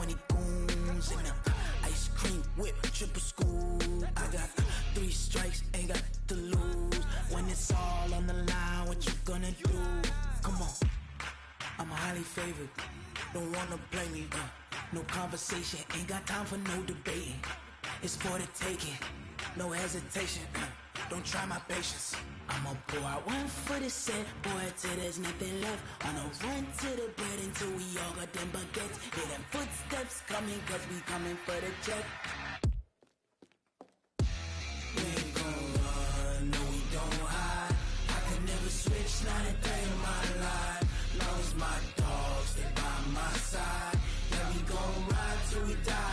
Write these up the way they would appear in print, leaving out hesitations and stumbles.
20 goons in the ice cream whip, triple scoop. I got 3 strikes, ain't got to lose. When it's all on the line, what you gonna do? Come on, I'm highly favored. Don't wanna play me, no conversation, ain't got time for no debating. It's for the taking, no hesitation. Don't try my patience. I'ma pour out one for the set, boy, till there's nothing left. On a run to the bread until we all got them baguettes. Hear them footsteps coming, cause we coming for the check. We ain't gon' run, no we don't hide. I could never switch, not a day in my life. Long as my dogs, they by my side. Yeah, we gon' ride till we die.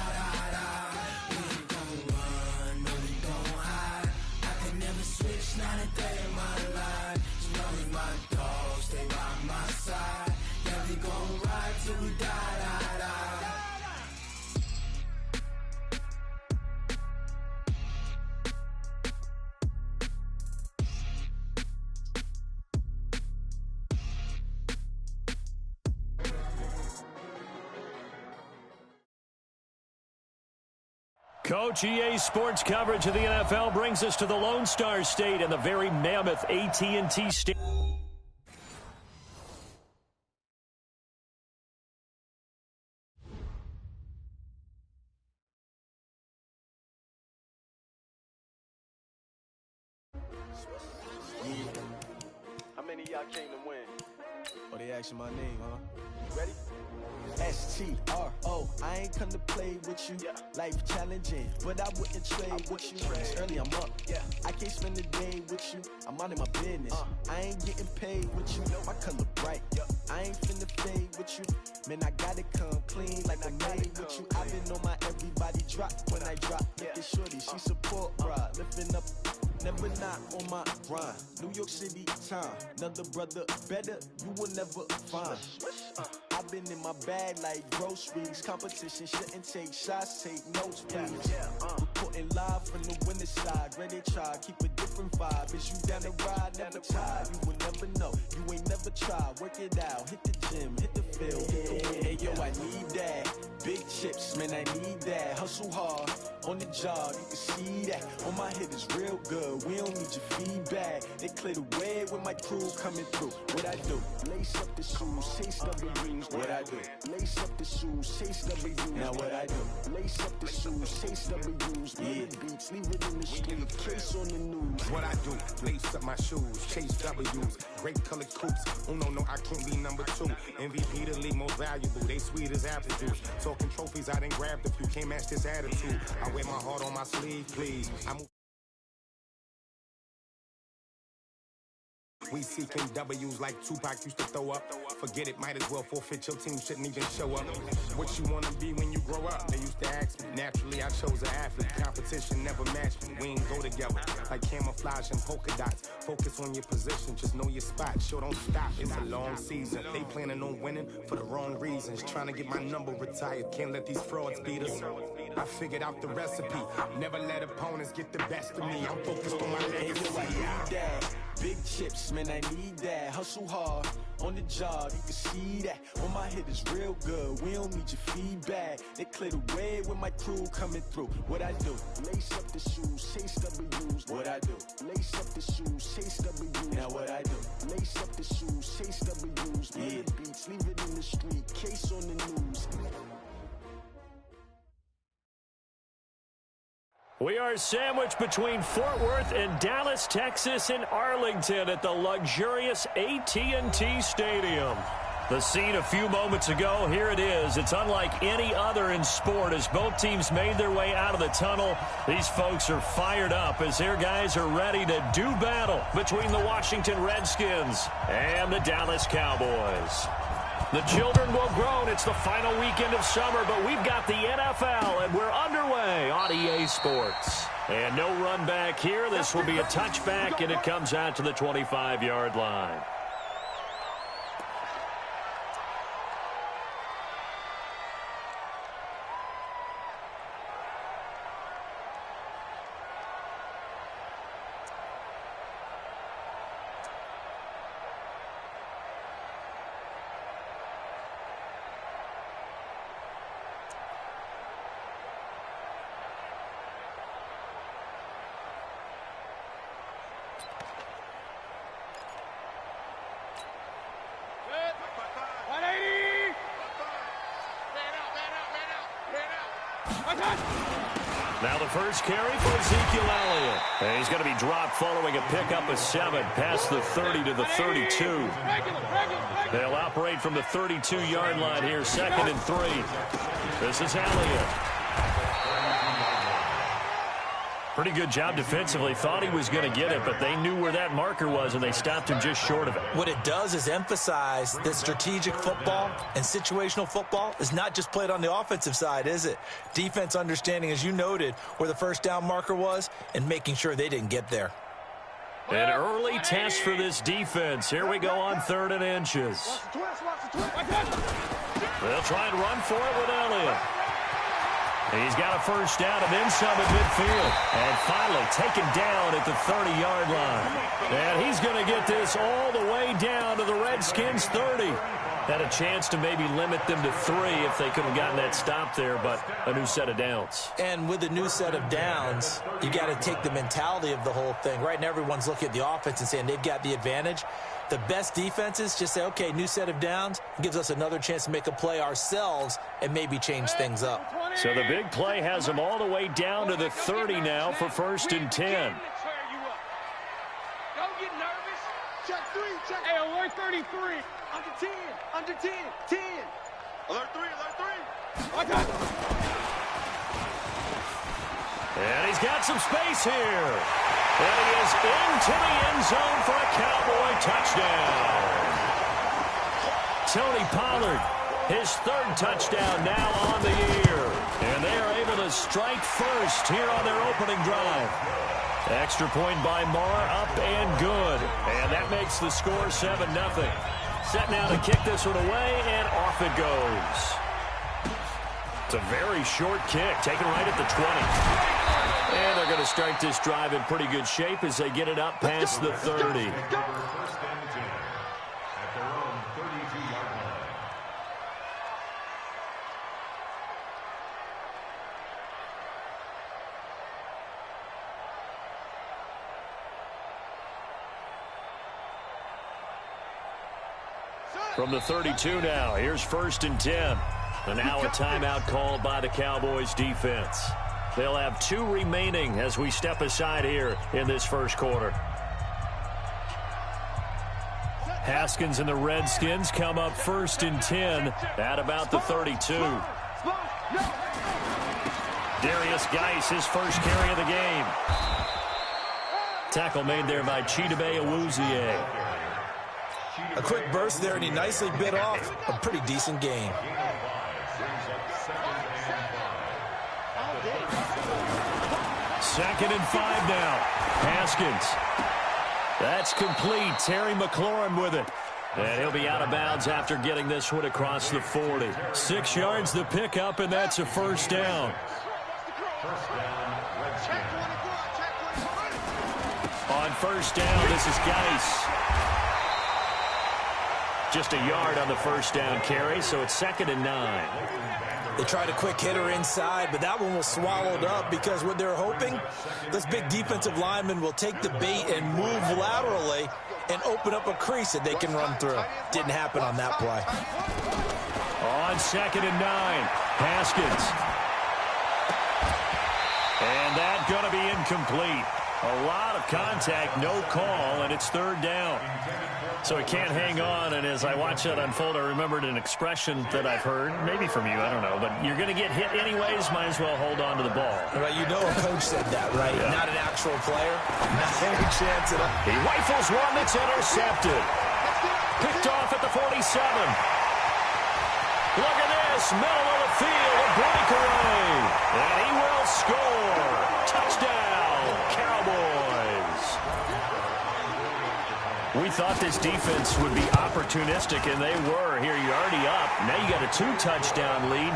We ain't gon' run, no we don't hide. I could never switch, not a day in my life. As long as my dogs, they by my side. Yeah, we gon' ride till we die. Coach, EA Sports coverage of the NFL brings us to the Lone Star State and the very mammoth AT&T Stadium. How many of y'all came to win? Oh, they asking my name, huh? You ready? S-T-R-O, I ain't come to play with you. Yeah. Life challenging, but I wouldn't trade with you. It's early, I'm up. Yeah. I can't spend the day with you. I'm out of my business. I ain't getting paid with you. My color bright. I ain't finna fade with you. Man, I gotta come clean like I made with you. I've been on my everybody drop when I drop. Look at shorty, she support, bruh. Lifting up. Never not on my grind. New York City time. Another brother better, you will never find. I've been in my bag like groceries. Competition shouldn't take shots, take notes, please. Reporting live from the winning side. Ready to try, keep a different vibe. Is you down the ride, never tired. You will never know, you ain't never tried. Work it out, hit the gym, hit the field, hit the wind. Hey yo, I need that. Big chips, man, I need that. Hustle hard, on the job, you can see that. On my head is real good, we don't need your feedback. They clear the way with my crew coming through. What I do? Lace up the shoes, chase W's. What I do? Lace up the shoes, chase W's. Now what I do? Lace up the shoes, chase W's. Yeah, beats, leave it in the street, case on the news. What I do? Lace up my shoes, chase W's. Great colored coops. Oh no, I can't be number 2. MVP the league most valuable. They sweet as apple juice. Talking trophies, I didn't grab the few. Can't match this attitude. I wear my heart on my sleeve, please. We seeking W's like Tupac used to throw up. Forget it, might as well forfeit. Your team shouldn't even show up. What you wanna be when you grow up? They used to ask me. Naturally, I chose an athlete. Competition never matched me. We ain't go together like camouflage and polka dots. Focus on your position, just know your spot. Sure, don't stop. It's a long season. They planning on winning for the wrong reasons. Trying to get my number retired. Can't let these frauds beat us. I figured out the recipe. Never let opponents get the best of me. I'm focused on my legacy. Big chips, man, I need that. Hustle hard, on the job, you can see that. On my head is real good, we don't need your feedback. They clear the way with my crew coming through. What I do? Lace up the shoes, chase W's. What I do? Lace up the shoes, chase W's. Now what I do? Lace up the shoes, chase W's. Yeah, beats, leave it in the street, case on the news. We are sandwiched between Fort Worth and Dallas, Texas, and Arlington at the luxurious AT&T Stadium. The scene a few moments ago, here it is. It's unlike any other in sport as both teams made their way out of the tunnel. These folks are fired up as their guys are ready to do battle between the Washington Redskins and the Dallas Cowboys. The children will groan. It's the final weekend of summer, but we've got the NFL, and we're underway on EA Sports. And no run back here. This will be a touchback, and it comes out to the 25-yard line. Now the first carry for Ezekiel Elliott. And he's going to be dropped following a pickup of 7 past the 30 to the 32. They'll operate from the 32-yard line here, 2nd and 3. This is Elliott. Pretty good job defensively. Thought he was going to get it, but they knew where that marker was, and they stopped him just short of it. What it does is emphasize that strategic football and situational football is not just played on the offensive side, is it? Defense understanding, as you noted, where the first down marker was and making sure they didn't get there. An early test for this defense. Here we go on 3rd and inches. They'll try and run for it with Elliott. He's got a first down and then some at midfield. And finally taken down at the 30-yard line. And he's going to get this all the way down to the Redskins' 30. Had a chance to maybe limit them to 3 if they could have gotten that stop there, but a new set of downs. And with a new set of downs, you got to take the mentality of the whole thing. Right now, everyone's looking at the offense and saying they've got the advantage. The best defenses just say, okay, new set of downs, gives us another chance to make a play ourselves and maybe change things up. So the big play has them all the way down to the 30 now for 1st and 10. Don't get nervous. Check 3, check. Hey, alert 33. Under 10, under 10, 10. Alert 3, alert 3. Okay. And he's got some space here. And he is into the end zone for a Cowboy touchdown. Tony Pollard, his 3rd touchdown now on the year. And they are able to strike first here on their opening drive. Extra point by Marr, up and good. And that makes the score 7-0. Set now to kick this one away, and off it goes. It's a very short kick, taken right at the 20. And they're going to start this drive in pretty good shape as they get it up past the 30. From the 32 now, here's 1st and 10. And now a timeout called by the Cowboys defense. They'll have 2 remaining as we step aside here in this first quarter. Haskins and the Redskins come up 1st and 10 at about the 32. Darius Geis, his first carry of the game. Tackle made there by Chidobe Awuzie. A quick burst there, and he nicely bit off a pretty decent gain. Second and 5 now. Haskins. That's complete. Terry McLaurin with it. And he'll be out of bounds after getting this one across the 40. 6 yards the pickup, and that's a first down. On first down, this is Geis. Just a yard on the first down carry, so it's 2nd and 9. They tried a quick hitter inside, but that one was swallowed up because what they're hoping, this big defensive lineman will take the bait and move laterally and open up a crease that they can run through. Didn't happen on that play. On 2nd and 9, Haskins. And that's going to be incomplete. A lot of contact, no call, and it's 3rd down. So he can't hang on, and as I watch that unfold, I remembered an expression that I've heard, maybe from you, I don't know, but you're going to get hit anyways, might as well hold on to the ball. Right, you know a coach said that, right? Yeah. Not an actual player. Not any chance at all. He rifles one that's intercepted. Picked off at the 47. Look at this, middle of the field, a breakaway. And he will score. Touchdown, Cowboys. We thought this defense would be opportunistic, and they were. Here, you're already up. Now you got a 2-touchdown lead.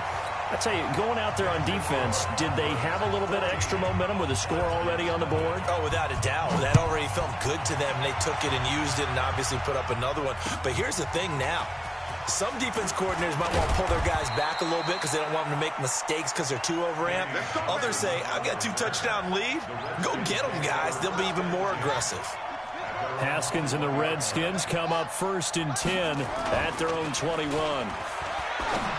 I tell you, going out there on defense, did they have a little bit of extra momentum with a score already on the board? Oh, without a doubt. That already felt good to them. They took it and used it and obviously put up another one. But here's the thing now. Some defense coordinators might want to pull their guys back a little bit because they don't want them to make mistakes because they're too overamped. Others say, I've got a 2-touchdown lead. Go get them, guys. They'll be even more aggressive. Haskins and the Redskins come up 1st and 10 at their own 21.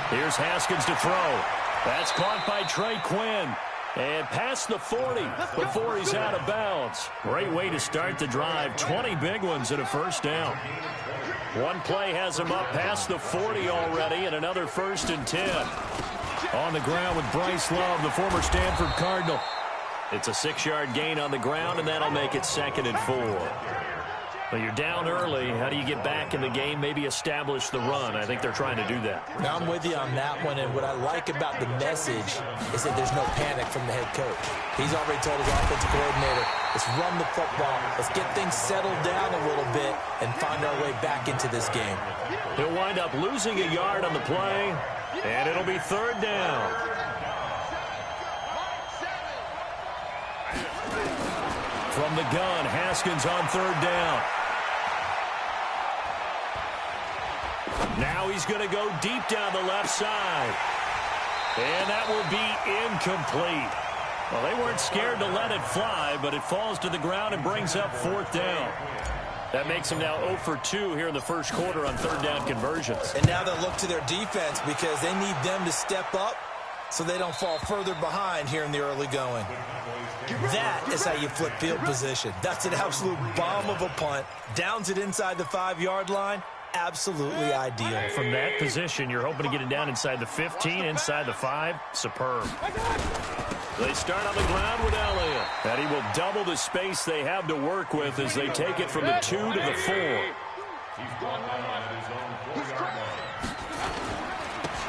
Here's Haskins to throw. That's caught by Trey Quinn. And past the 40 before he's out of bounds. Great way to start the drive. 20 big ones and a first down. One play has him up past the 40 already, and another 1st and 10. On the ground with Bryce Love, the former Stanford Cardinal. It's a 6-yard gain on the ground, and that'll make it 2nd and 4. Well, you're down early. How do you get back in the game, maybe establish the run? I think they're trying to do that. Now, I'm with you on that one, and what I like about the message is that there's no panic from the head coach. He's already told his offensive coordinator, let's run the football, let's get things settled down a little bit and find our way back into this game. He'll wind up losing a yard on the play, and it'll be 3rd down. From the gun, Haskins on 3rd down. Now he's going to go deep down the left side. And that will be incomplete. Well, they weren't scared to let it fly, but it falls to the ground and brings up 4th down. That makes them now 0 for 2 here in the first quarter on 3rd down conversions. And now they'll look to their defense because they need them to step up so they don't fall further behind here in the early going. That is how you flip field position. That's an absolute bomb of a punt. Downs it inside the 5-yard line. Absolutely ideal. From that position, you're hoping to get it down inside the 15, inside the 5. Superb. They start on the ground with Elliott. And he will double the space they have to work with as they take it from the 2 to the 4.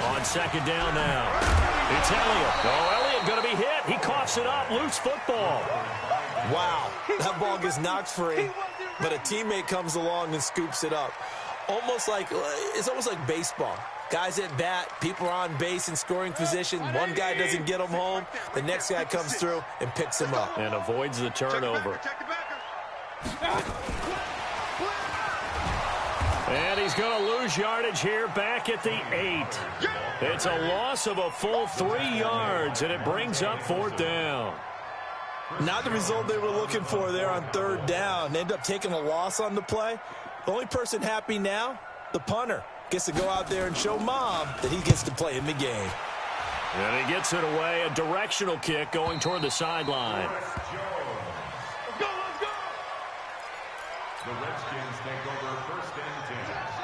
On 2nd down now. It's Elliott. Oh, Elliott going to be hit. He coughs it up. Loose football. Wow. That ball gets knocked free, but a teammate comes along and scoops it up. It's almost like baseball. Guys at bat, people are on base in scoring position. One guy doesn't get him home. The next guy comes through and picks him up. And avoids the turnover. And he's going to lose yardage here back at the 8. It's a loss of a full 3 yards, and it brings up 4th down. Not the result they were looking for there on 3rd down. They end up taking a loss on the play. The only person happy now, the punter, gets to go out there and show Mom that he gets to play in the game. And he gets it away, a directional kick going toward the sideline. The Redskins take over 1st and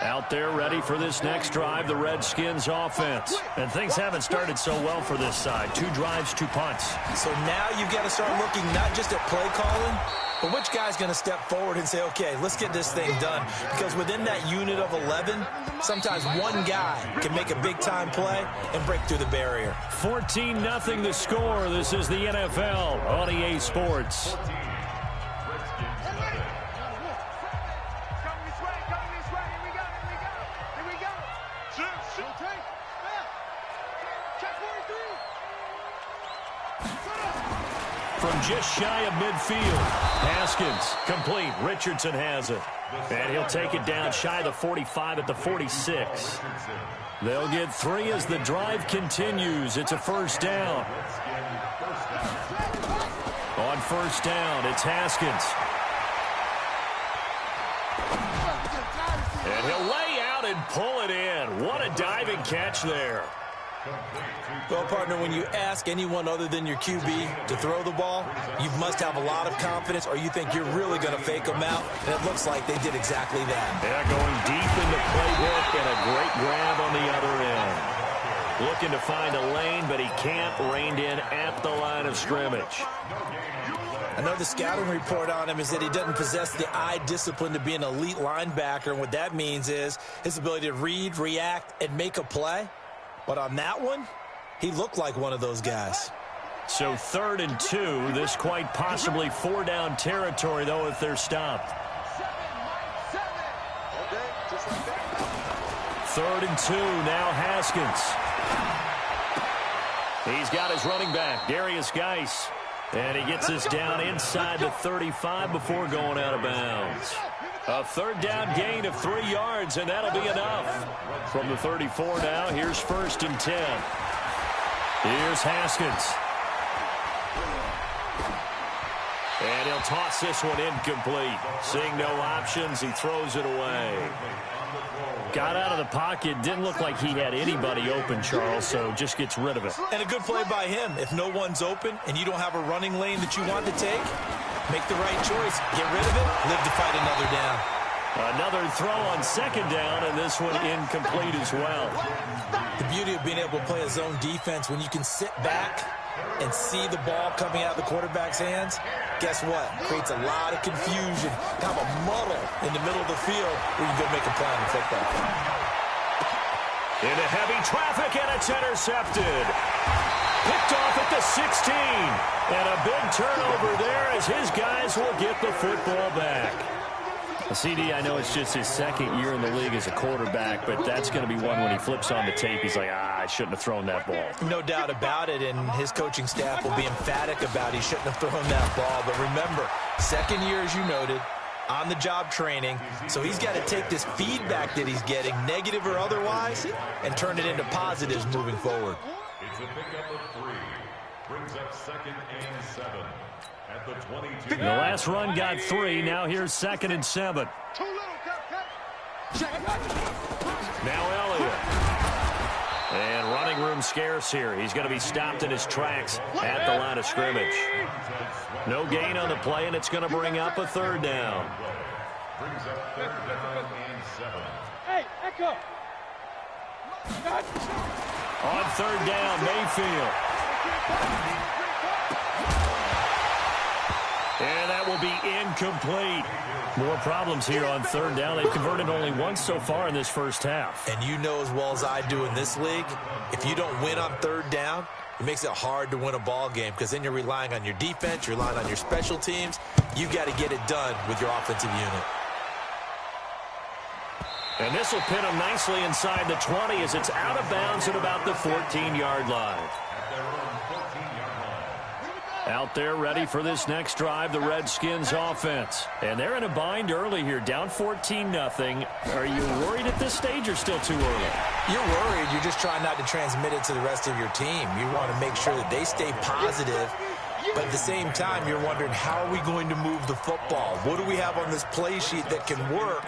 10. Out there ready for this next drive, the Redskins offense. And things haven't started so well for this side. 2 drives, 2 punts. So now you've got to start looking not just at play calling, but which guy's going to step forward and say, okay, let's get this thing done. Because within that unit of 11, sometimes one guy can make a big-time play and break through the barrier. 14-0 the score. This is the NFL on EA Sports. From just shy of midfield, Haskins complete. Richardson has it. And he'll take it down shy of the 45 at the 46. They'll get 3 as the drive continues. It's a 1st down. On 1st down, it's Haskins. And he'll lay out and pull it in. What a diving catch there. Well, partner, when you ask anyone other than your QB to throw the ball, you must have a lot of confidence or you think you're really going to fake them out, and it looks like they did exactly that. Yeah, going deep in the playbook and a great grab on the other end. Looking to find a lane, but he can't. Reined in at the line of scrimmage. I know the scouting report on him is that he doesn't possess the eye discipline to be an elite linebacker, and what that means is his ability to read, react, and make a play. But on that one, he looked like one of those guys. So 3rd and 2. This quite possibly 4-down territory, though, if they're stopped. 3rd and 2. Now Haskins. He's got his running back, Darius Geis. And he gets us down inside the 35 before going out of bounds. A 3rd down gain of 3 yards, and that'll be enough. From the 34 now, here's 1st and 10. Here's Haskins. And he'll toss this one incomplete. Seeing no options, he throws it away. got out of the pocket. Didn't look like he had anybody open, Charles, so just gets rid of it. And a good play by him. If no one's open and you don't have a running lane that you want to take, make the right choice. Get rid of it. Live to fight another down. Another throw on second down, and this one incomplete as well. The beauty of being able to play a zone defense when you can sit back and see the ball coming out of the quarterback's hands, guess what? Creates a lot of confusion, kind of a muddle in the middle of the field where you can go make a play on the football. Into heavy traffic, and it's intercepted. Picked off at the 16. And a big turnover there as his guys will get the football back. CD, I know it's just his second year in the league as a quarterback, but that's going to be one when he flips on the tape. He's like, I shouldn't have thrown that ball. No doubt about it, and his coaching staff will be emphatic about he shouldn't have thrown that ball. But remember, second year, as you noted, on-the-job training, so he's got to take this feedback that he's getting, negative or otherwise, and turn it into positives moving forward. It's a pickup of 3. Brings up 2nd and 7. At the 22. The last run got 3. Now here's 2nd and 7. Now Elliott. And running room scarce here. He's going to be stopped in his tracks at the line of scrimmage. No gain on the play, and it's going to bring up a 3rd down. Brings up 3rd down and 7. Hey, Echo. On 3rd down, Mayfield. And that will be incomplete. More problems here on 3rd down. They've converted only once so far in this first half. And you know as well as I do in this league, if you don't win on 3rd down, it makes it hard to win a ball game because then you're relying on your defense, you're relying on your special teams. You've got to get it done with your offensive unit. And this will pin him nicely inside the 20 as it's out of bounds at about the 14-yard line. Out there ready for this next drive, the Redskins offense. And they're in a bind early here, down 14-0. Are you worried at this stage or still too early? You're worried. You're just trying not to transmit it to the rest of your team. You want to make sure that they stay positive. But at the same time, you're wondering, how are we going to move the football? What do we have on this play sheet that can work?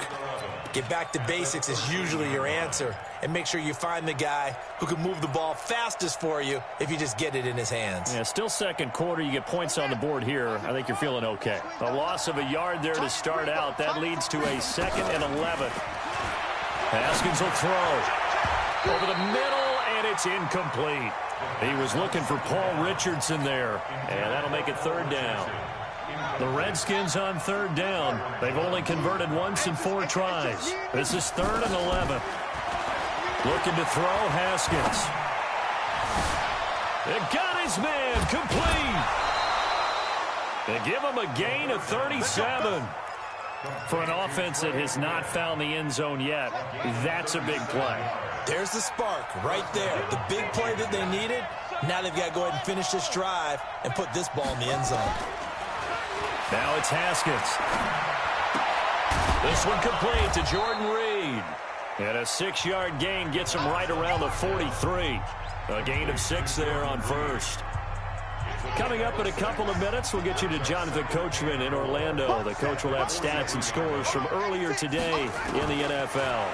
Get back to basics is usually your answer. And make sure you find the guy who can move the ball fastest for you if you just get it in his hands. Yeah, still second quarter. You get points on the board here. I think you're feeling okay. A loss of a yard there to start out. That leads to a 2nd and 11. Haskins will throw. Over the middle, and it's incomplete. He was looking for Paul Richardson there. And that'll make it 3rd down. The Redskins on 3rd down. They've only converted once in 4 tries. This is 3rd and 11. Looking to throw, Haskins. It got his man, complete. They give him a gain of 37. For an offense that has not found the end zone yet, that's a big play. There's the spark right there. The big play that they needed. Now they've got to go ahead and finish this drive and put this ball in the end zone. Now it's Haskins. This one complete to Jordan Reed. And a 6-yard gain gets him right around the 43. A gain of 6 there on 1st. Coming up in a couple of minutes, we'll get you to Jonathan Coachman in Orlando. The coach will have stats and scores from earlier today in the NFL.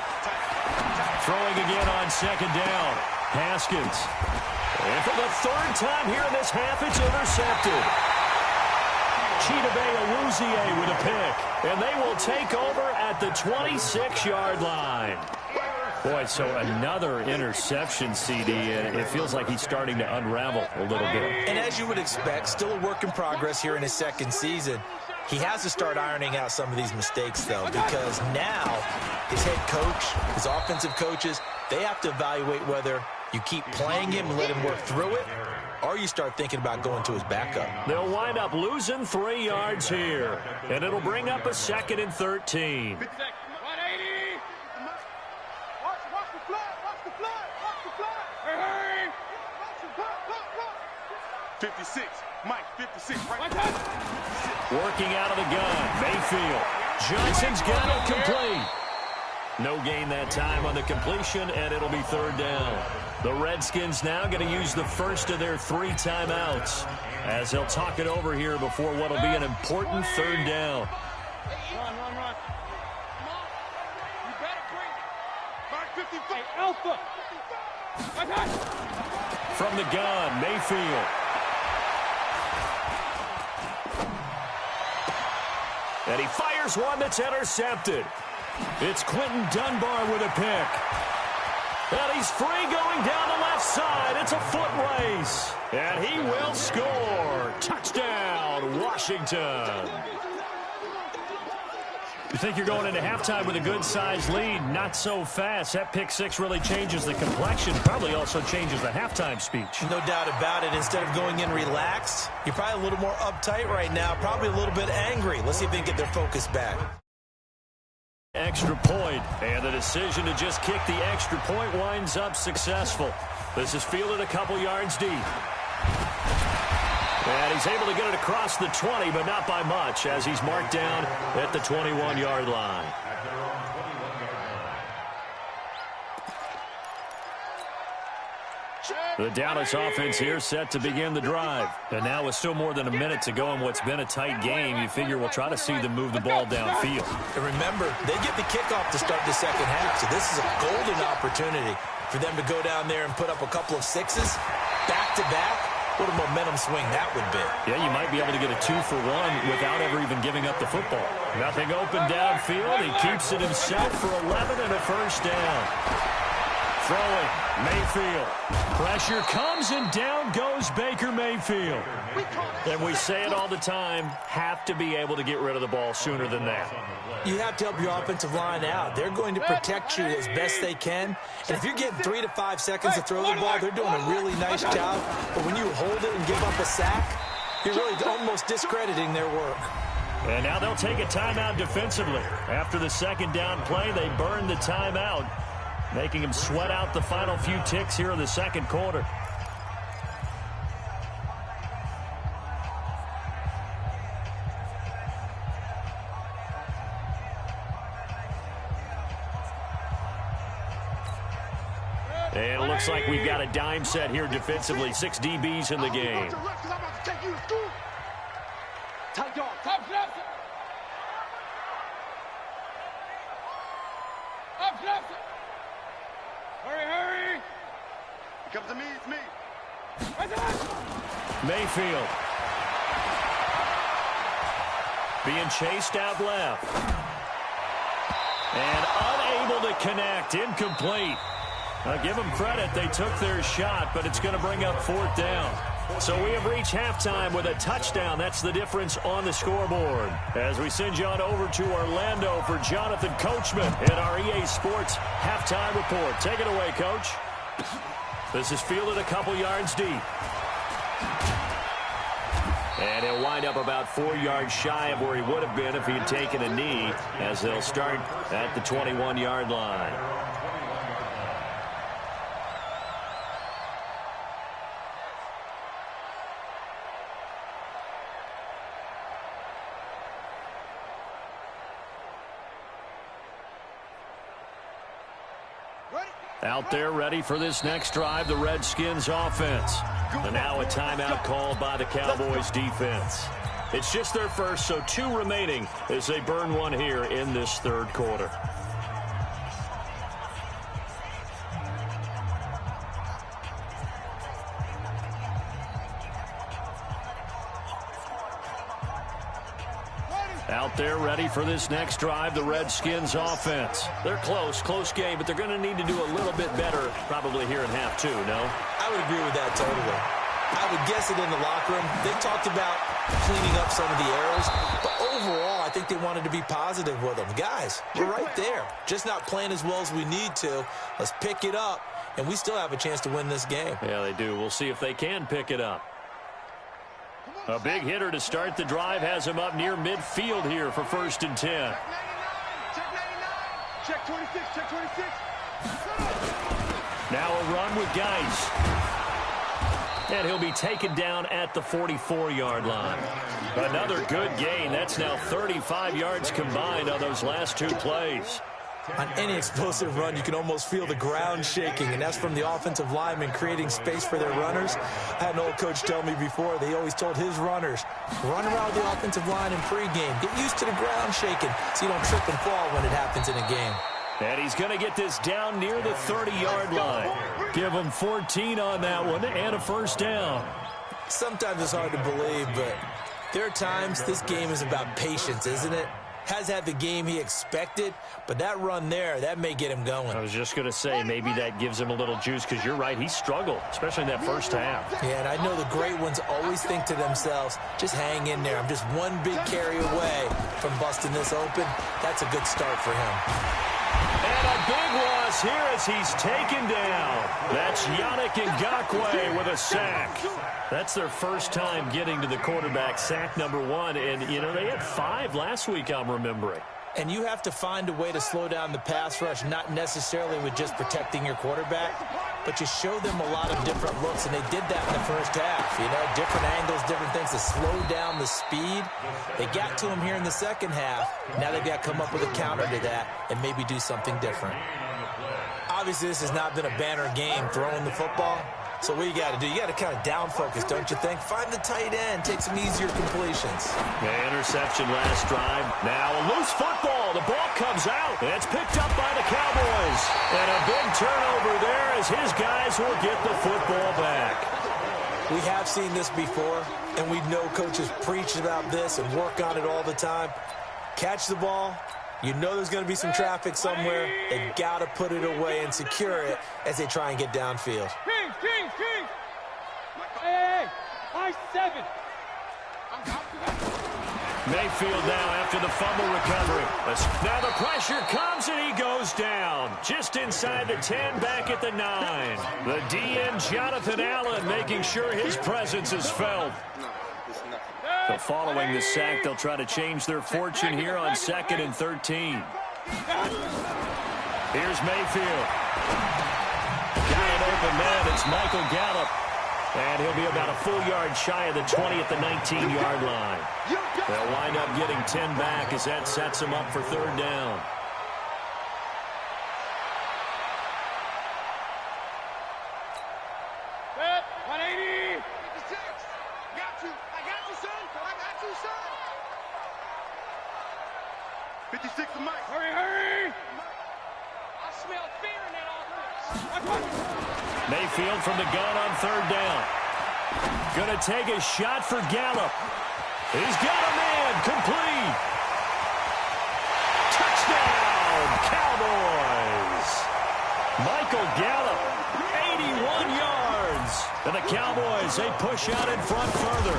Throwing again on 2nd down. Haskins. And for the 3rd time here in this half, it's intercepted. Chidobe Awuzie with a pick. And they will take over at the 26-yard line. Boy, so another interception, CD, and it feels like he's starting to unravel a little bit. And as you would expect, still a work in progress here in his 2nd season. He has to start ironing out some of these mistakes, though, because now his head coach, his offensive coaches, they have to evaluate whether you keep playing him and let him work through it, or you start thinking about going to his backup. They'll wind up losing 3 yards here, and it'll bring up a 2nd and 13. 56, Mike, 56, right. Working out of the gun, Mayfield. Johnson's got it complete. No gain that time on the completion, and it'll be 3rd down. The Redskins now going to use the first of their 3 timeouts as they'll talk it over here before what will be an important 3rd down. Run. You better bring it. Hey, Alpha. From the gun, Mayfield. And he fires one that's intercepted. It's Quentin Dunbar with a pick. And he's free going down the left side. It's a foot race. And he will score. Touchdown, Washington. You think you're going into halftime with a good-sized lead. Not so fast. That pick six really changes the complexion. Probably also changes the halftime speech. No doubt about it. Instead of going in relaxed, you're probably a little more uptight right now. Probably a little bit angry. Let's see if they can get their focus back. Extra point, and the decision to just kick the extra point winds up successful. This is fielded a couple yards deep. And he's able to get it across the 20, but not by much, as he's marked down at the 21-yard line. The Dallas offense here set to begin the drive. And now with still more than a minute to go in what's been a tight game, you figure we'll try to see them move the ball downfield. And remember, they get the kickoff to start the second half, so this is a golden opportunity for them to go down there and put up a couple of sixes back-to-back. What a momentum swing that would be. Yeah, you might be able to get a 2-for-1 without ever even giving up the football. Nothing open downfield. He keeps it himself for 11 and a first down. Throwing, Mayfield. Pressure comes, and down goes Baker Mayfield. And we say it all the time, have to be able to get rid of the ball sooner than that. You have to help your offensive line out. They're going to protect you as best they can. And if you're getting 3 to 5 seconds to throw the ball, they're doing a really nice job. But when you hold it and give up a sack, you're really almost discrediting their work. And now they'll take a timeout defensively. After the second down play, they burn the timeout, making him sweat out the final few ticks here in the second quarter. And it looks like we've got a dime set here defensively. 6 DBs in the game. Hurry! It comes to me, it's me. Mayfield. Being chased out left. And unable to connect. Incomplete. Now give them credit. They took their shot, but it's going to bring up fourth down. So we have reached halftime with a touchdown. That's the difference on the scoreboard. As we send you on over to Orlando for Jonathan Coachman in our EA Sports halftime report. Take it away, Coach. This is fielded a couple yards deep. And he'll wind up about 4 yards shy of where he would have been if he had taken a knee, as they'll start at the 21-yard line. Out there ready for this next drive, the Redskins offense. And now a timeout called by the Cowboys defense. It's just their first, so 2 remaining as they burn one here in this third quarter. Out there ready for this next drive, the Redskins offense. They're close game, but they're going to need to do a little bit better probably here in half 2, no? I would agree with that totally. I would guess it in the locker room. They talked about cleaning up some of the errors, but overall, I think they wanted to be positive with them. Guys, we're right there. Just not playing as well as we need to. Let's pick it up, and we still have a chance to win this game. Yeah, they do. We'll see if they can pick it up. A big hitter to start the drive has him up near midfield here for 1st and 10. Check 26, check 26. Now a run with Geis. And he'll be taken down at the 44-yard line. Another good gain. That's now 35 yards combined on those last 2 plays. On any explosive run, you can almost feel the ground shaking, and that's from the offensive linemen creating space for their runners. I had an old coach tell me before, they always told his runners, run around the offensive line in pregame. Get used to the ground shaking so you don't trip and fall when it happens in a game. And he's going to get this down near the 30-yard line. Give him 14 on that one and a first down. Sometimes it's hard to believe, but there are times this game is about patience, isn't it? Has had the game he expected, but that run there, that may get him going. I was just going to say, maybe that gives him a little juice, because you're right, he struggled, especially in that first half. Yeah, and I know the great ones always think to themselves, just hang in there. I'm just one big carry away from busting this open. That's a good start for him. And a big loss here as he's taken down. That's Yannick Ngakoue with a sack. That's their first time getting to the quarterback, sack number 1. And, you know, they had 5 last week, I'm remembering. And you have to find a way to slow down the pass rush, not necessarily with just protecting your quarterback, but you show them a lot of different looks, and they did that in the first half. You know, different angles, different things to slow down the speed. They got to him here in the second half. Now they've got to come up with a counter to that and maybe do something different. Obviously, this has not been a banner game throwing the football. So what you got to do, you got to kind of down focus, don't you think? Find the tight end, take some easier completions. The interception last drive. Now a loose football. The ball comes out. It's picked up by the Cowboys. And a big turnover there as his guys will get the football back. We have seen this before, and we know coaches preach about this and work on it all the time. Catch the ball. You know there's going to be some traffic somewhere. They've got to put it away and secure it as they try and get downfield. King! Hey, I-7. Mayfield now after the fumble recovery. Now the pressure comes and he goes down. Just inside the 10, back at the 9. The DN, Jonathan Allen, making sure his presence is felt. So following the sack, they'll try to change their fortune here on 2nd and 13. Here's Mayfield. Got an open man. It's Michael Gallup. And he'll be about a full yard shy of the 20 at the 19-yard line. They'll wind up getting 10 back as that sets them up for 3rd down. Set, 180. 56. Got you. I got you, son. I got you, son. 56 to Mike. Hurry. I smell fear in that offense. Mayfield from the gun on 3rd down. Gonna take a shot for Gallup. He's got a man. Complete. Touchdown, Cowboys. Michael Gallup, 81 yards. And the Cowboys, they push out in front further.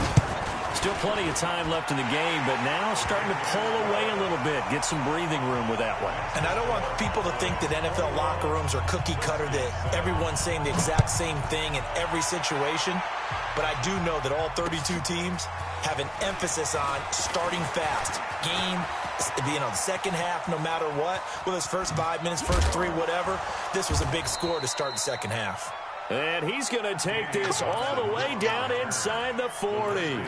Still plenty of time left in the game, but now starting to pull away a little bit, get some breathing room with that one. And I don't want people to think that NFL locker rooms are cookie cutter, that everyone's saying the exact same thing in every situation. But I do know that all 32 teams have an emphasis on starting fast. Game, the second half, no matter what. Whether it's first 5 minutes, first 3, whatever. This was a big score to start the second half. And he's going to take this all the way down inside the 40.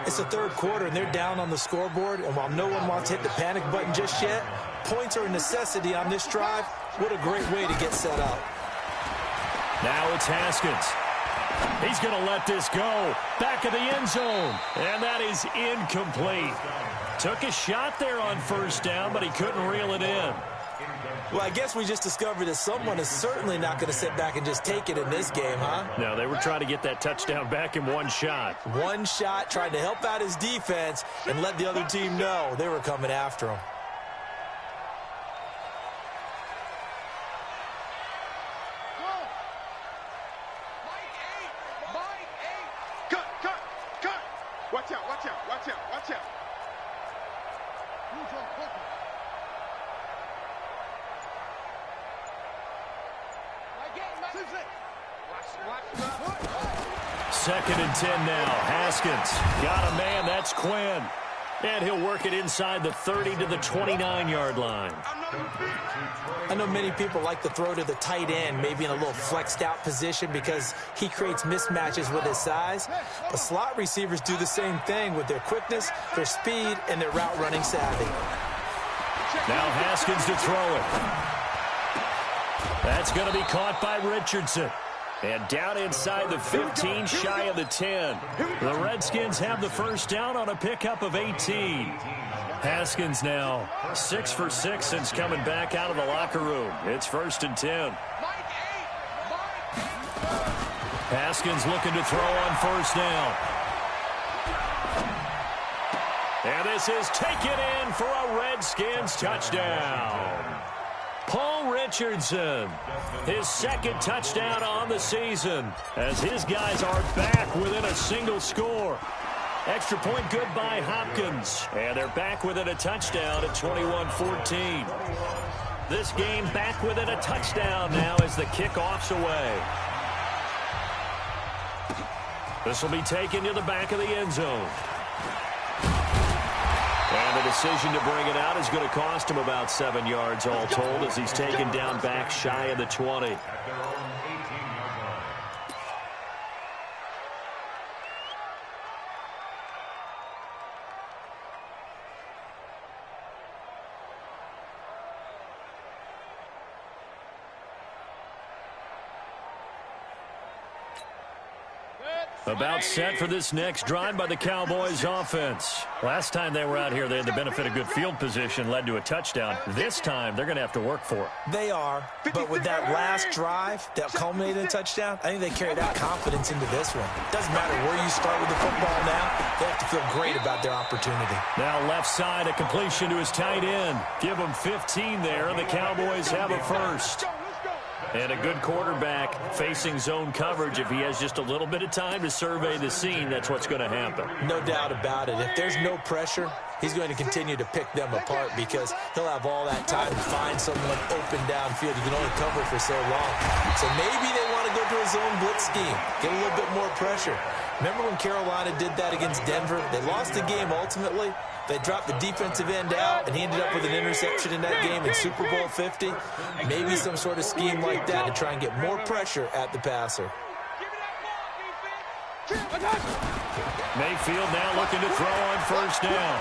It's the 3rd quarter, and they're down on the scoreboard. And while no one wants to hit the panic button just yet, points are a necessity on this drive. What a great way to get set up. Now it's Haskins. He's going to let this go. Back of the end zone. And that is incomplete. Took a shot there on 1st down, but he couldn't reel it in. Well, I guess we just discovered that someone is certainly not going to sit back and just take it in this game, huh? No, they were trying to get that touchdown back in one shot. One shot, trying to help out his defense and let the other team know they were coming after him. Cut. Watch out. Second and 10 now. Haskins got a man. That's Quinn. And he'll work it inside the 30 to the 29-yard line. I know many people like to throw to the tight end, maybe in a little flexed out position because he creates mismatches with his size. But slot receivers do the same thing with their quickness, their speed, and their route running savvy. Now Haskins to throw it. That's going to be caught by Richardson. And down inside the 15, shy of the 10. The Redskins have the first down on a pickup of 18. Haskins now 6 for 6 since coming back out of the locker room. It's 1st and 10. Haskins looking to throw on 1st down. And this is taken in for a Redskins touchdown. Paul Richardson, his 2nd touchdown on the season, as his guys are back within a single score. Extra point good by Hopkins, and they're back within a touchdown at 21-14. This game back within a touchdown now as the kickoff's away. This will be taken to the back of the end zone. And the decision to bring it out is going to cost him about 7 yards all told as he's taken down back shy of the 20. About set for this next drive by the Cowboys offense. Last time they were out here, they had the benefit of good field position, led to a touchdown. This time, they're going to have to work for it. They are, but with that last drive that culminated in a touchdown, I think they carry that confidence into this one. Doesn't matter where you start with the football now, they have to feel great about their opportunity. Now left side, a completion to his tight end. Give him 15 there, and the Cowboys have a first. And a good quarterback facing zone coverage. If he has just a little bit of time to survey the scene, that's what's going to happen. No doubt about it. If there's no pressure, he's going to continue to pick them apart because he'll have all that time to find someone open downfield. You can only cover for so long. So maybe they want to go to a zone blitz scheme, get a little bit more pressure. Remember when Carolina did that against Denver? They lost the game ultimately. They dropped the defensive end out, and he ended up with an interception in that game in Super Bowl 50. Maybe some sort of scheme like that to try and get more pressure at the passer. Mayfield now looking to throw on 1st down.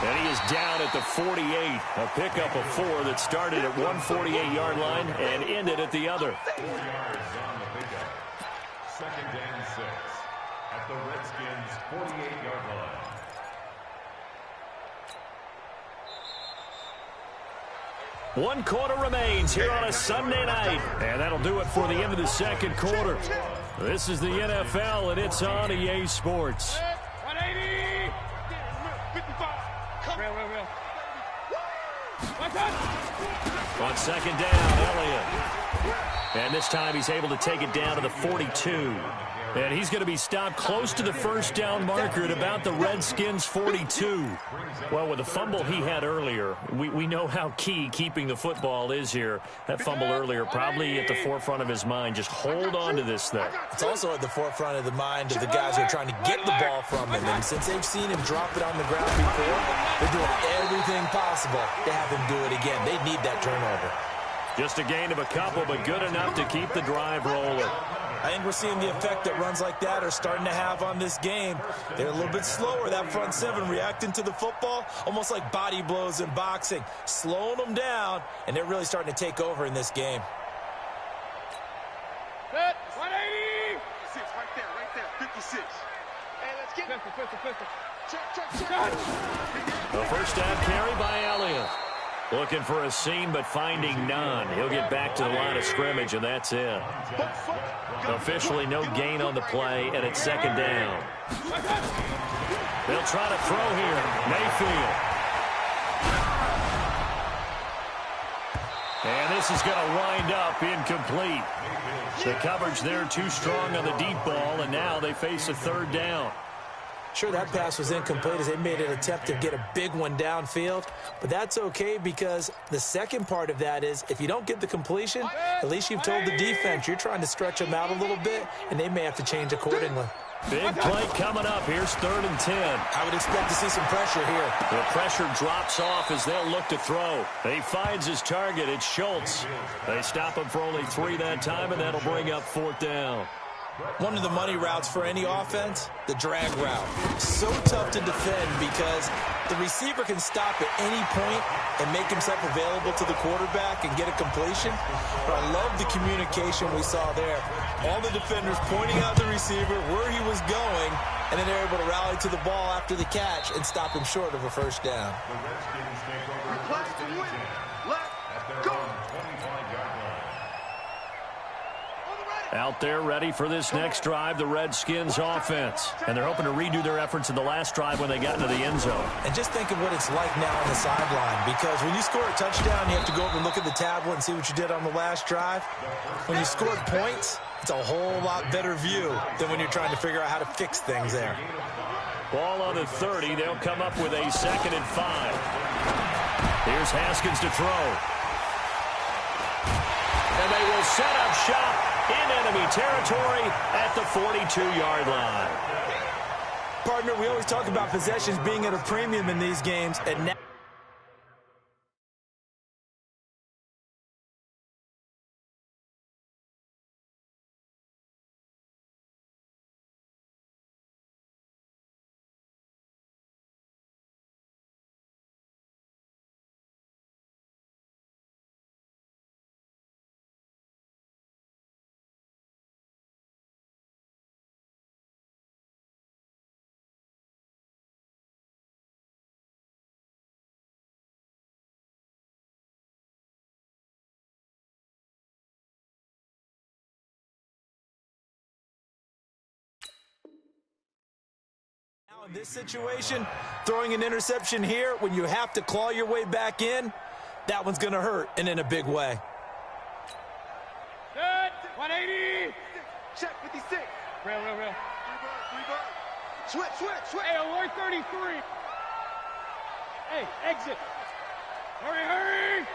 And he is down at the 48. A pickup of 4 that started at 148-yard line and ended at the other. 2nd and 6 at the Redskins' 48-yard line. One quarter remains here on a Sunday night. And that'll do it for the end of the 2nd quarter. This is the NFL, and it's on EA Sports. 180. 55. Real. On 2nd down, Elliott. And this time he's able to take it down to the 42. And he's going to be stopped close to the 1st down marker at about the Redskins' 42. Well, with the fumble he had earlier, we know how key keeping the football is here. That fumble earlier probably at the forefront of his mind. Just hold on to this thing. It's also at the forefront of the mind of the guys who are trying to get the ball from him. And since they've seen him drop it on the ground before, they're doing everything possible to have him do it again. They need that turnover. Just a gain of a couple, but good enough to keep the drive rolling. I think we're seeing the effect that runs like that are starting to have on this game. They're a little bit slower, that front 7, reacting to the football, almost like body blows in boxing, slowing them down, and they're really starting to take over in this game. 180. 6 right there, 56. Hey, let's get pistol. Check. The 1st down carry by Elliott. Looking for a seam, but finding none. He'll get back to the line of scrimmage, and that's it. Officially no gain on the play, and it's 2nd down. They'll try to throw here. Mayfield. And this is going to wind up incomplete. The coverage there too strong on the deep ball, and now they face a 3rd down. Sure, that pass was incomplete as they made an attempt to get a big one downfield, but that's okay because the second part of that is if you don't get the completion, at least you've told the defense you're trying to stretch them out a little bit, and they may have to change accordingly. Big play coming up. Here's 3rd and 10. I would expect to see some pressure here. The pressure drops off as they'll look to throw. He finds his target. It's Schultz. They stop him for only 3 that time, and that'll bring up 4th down. One of the money routes for any offense, the drag route. So tough to defend because the receiver can stop at any point and make himself available to the quarterback and get a completion. But I love the communication we saw there. All the defenders pointing out the receiver, where he was going, and then they're able to rally to the ball after the catch and stop him short of a first down. Request to win. Let's go. Out there ready for this next drive, the Redskins offense. And they're hoping to redo their efforts in the last drive when they got into the end zone. And just think of what it's like now on the sideline, because when you score a touchdown, you have to go over and look at the tablet and see what you did on the last drive. When you scored points, it's a whole lot better view than when you're trying to figure out how to fix things there. Ball on the 30. They'll come up with a 2nd and 5. Here's Haskins to throw. And they will set up shop in enemy territory at the 42-yard line. Partner, we always talk about possessions being at a premium in these games, and now in this situation, throwing an interception here when you have to claw your way back in, that one's going to hurt, and in a big way. Set. 180. Check 56. Real. Switch. Hey, alert 33. Hey, exit. Hurry.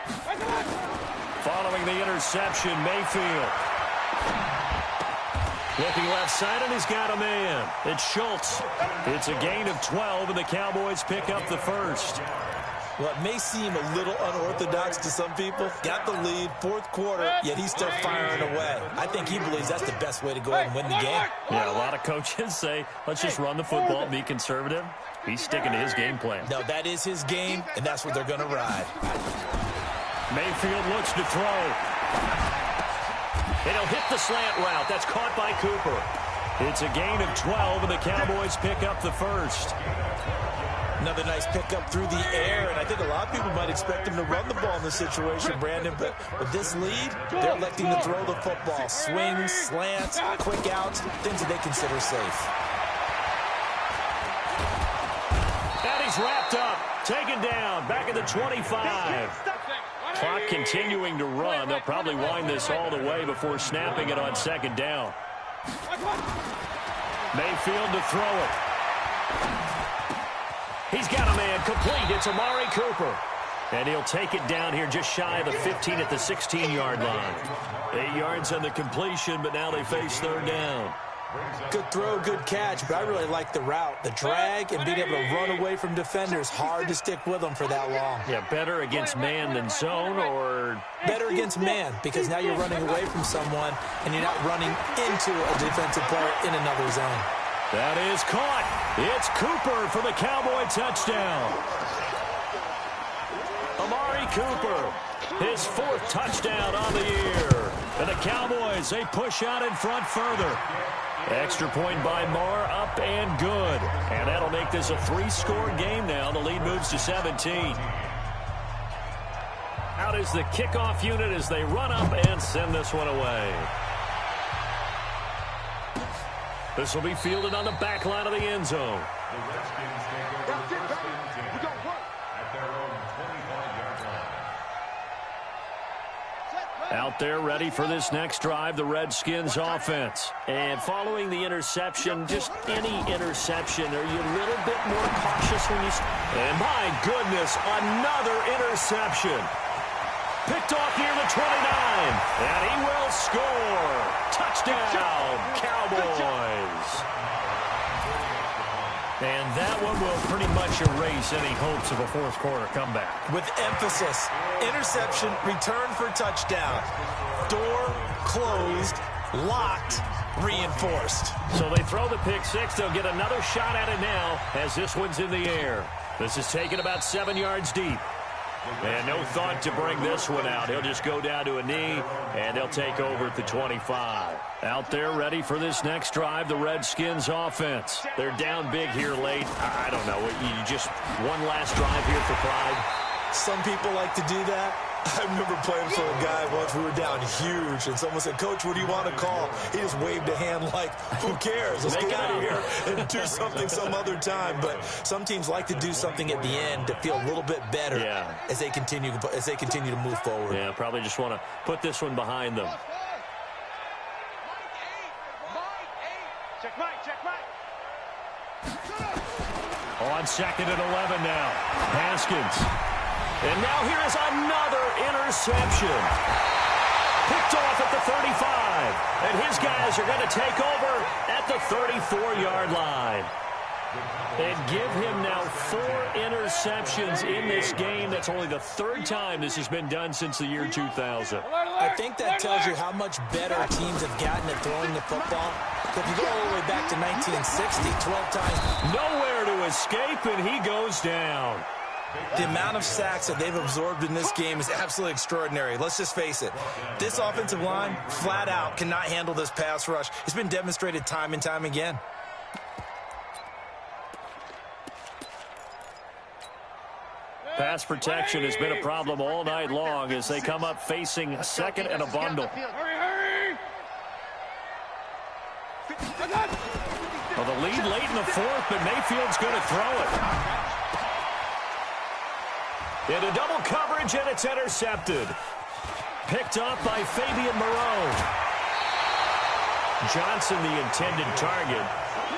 Following the interception, Mayfield. Looking left side, and he's got a man. It's Schultz. It's a gain of 12, and the Cowboys pick up the first. Well, it may seem a little unorthodox to some people. Got the lead, fourth quarter, yet he's still firing away. I think he believes that's the best way to go ahead and win the game. Yeah, a lot of coaches say, let's just run the football and be conservative. He's sticking to his game plan. No, that is his game, and that's what they're going to ride. Mayfield looks to throw. And he'll hit the slant route. That's caught by Cooper. It's a gain of 12, and the Cowboys pick up the first. Another nice pickup through the air, and I think a lot of people might expect him to run the ball in this situation, Brandon, but with this lead, they're electing to throw the football. Swings, slants, quick outs, things that they consider safe. And he's wrapped up, taken down, back at the 25. Clock continuing to run. They'll probably wind this all the way before snapping it on 2nd down. Mayfield to throw it. He's got a man complete. It's Amari Cooper. And he'll take it down here just shy of the 15 at the 16-yard line. 8 yards on the completion, but now they face 3rd down. Good throw, good catch, but I really like the route. The drag and being able to run away from defenders. Hard to stick with them for that long. Yeah, better against man than zone, or? Better against man, because now you're running away from someone and you're not running into a defensive player in another zone. That is caught. It's Cooper for the Cowboy touchdown. Amari Cooper, his 4th touchdown on the year. And the Cowboys, they push out in front further. Extra point by Marr, up and good. And that'll make this a 3-score game now. The lead moves to 17. Out is the kickoff unit as they run up and send this one away. This will be fielded on the back line of the end zone. The Redskins take over the first and 10 at their own 25-yard line. Out there ready for this next drive, the Redskins offense. And following the interception, just any interception, are you a little bit more cautious when you... And my goodness, another interception. Picked off near the 29, and he will score. Touchdown, Cowboys. And that one will pretty much erase any hopes of a 4th quarter comeback. With emphasis, interception, return for touchdown. Door closed, locked, reinforced. So they throw the pick six. They'll get another shot at it now as this one's in the air. This is taken about 7 yards deep. And no thought to bring this one out. He'll just go down to a knee, and they'll take over at the 25. Out there ready for this next drive, the Redskins offense. They're down big here late. I don't know. You just one last drive here for pride. Some people like to do that. I remember playing for a guy once. We were down huge, and someone said, "Coach, what do you want to call?" He just waved a hand like, who cares? Let's get out of here and do something some other time. But some teams like to do something at the end to feel a little bit better as they continue to move forward. Yeah, probably just want to put this one behind them. Check Mike. On 2nd and 11 now. Haskins. And now here is another interception. Picked off at the 35. And his guys are going to take over at the 34-yard line. And give him now 4 interceptions in this game. That's only the 3rd time this has been done since the year 2000. I think that tells you how much better teams have gotten at throwing the football. If you go all the way back to 1960, 12 times. Nowhere to escape, and he goes down. The amount of sacks that they've absorbed in this game is absolutely extraordinary. Let's just face it. This offensive line, flat out, cannot handle this pass rush. It's been demonstrated time and time again. Pass protection has been a problem all night long as they come up facing 2nd and a bundle. Hurry! Well, the lead late in the 4th, but Mayfield's going to throw it. Into double coverage, and it's intercepted. Picked off by Fabian Moreau. Johnson, the intended target.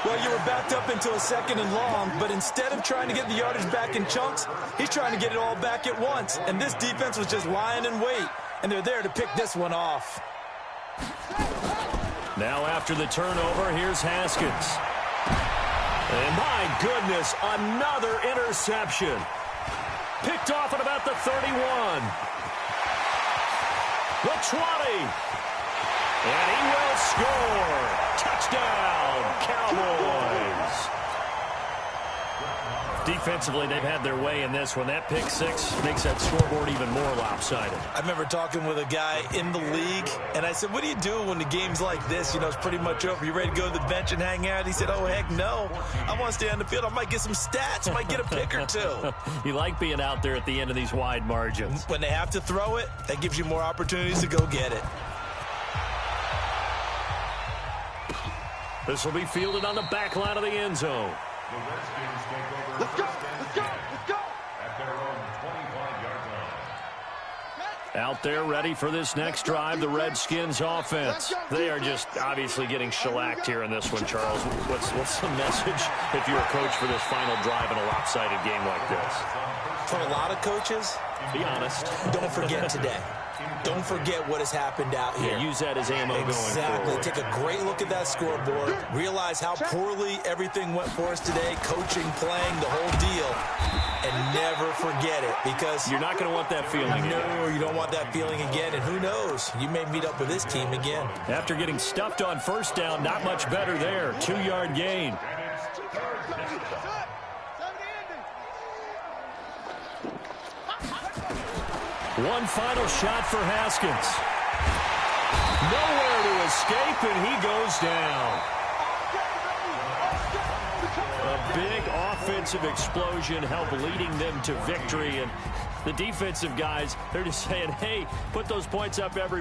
Well, you were backed up into a 2nd and long, but instead of trying to get the yardage back in chunks, he's trying to get it all back at once. And this defense was just lying in wait, and they're there to pick this one off. Now after the turnover, here's Haskins. And my goodness, another interception. Picked off at about the 31. The 20. And he will score. Touchdown, Cowboys. Defensively, they've had their way in this one. That pick six makes that scoreboard even more lopsided. I remember talking with a guy in the league, and I said, what do you do when the game's like this? You know, it's pretty much over. You ready to go to the bench and hang out? He said, oh, heck no. I want to stay on the field. I might get some stats. I might get a pick or two. You like being out there at the end of these wide margins. When they have to throw it, that gives you more opportunities to go get it. This will be fielded on the back line of the end zone. The Redskins take over. Let's go! At their own 25-yard line. Out there ready for this next drive, the Redskins offense. They are just obviously getting shellacked here in this one, Charles. What's the message if you're a coach for this final drive in a lopsided game like this? For a lot of coaches, be honest. Don't forget today. Don't forget what has happened out here. Yeah, use that as ammo going forward. Take a great look at that scoreboard. Realize how poorly everything went for us today. Coaching, playing, the whole deal. And never forget it, because you're not going to want that feeling again. No, you don't want that feeling again. And who knows? You may meet up with this team again. After getting stuffed on first down, not much better there. 2-yard gain. One final shot for Haskins. Nowhere to escape, and he goes down. A big offensive explosion helped leading them to victory. And the defensive guys, they're just saying, hey, put those points up every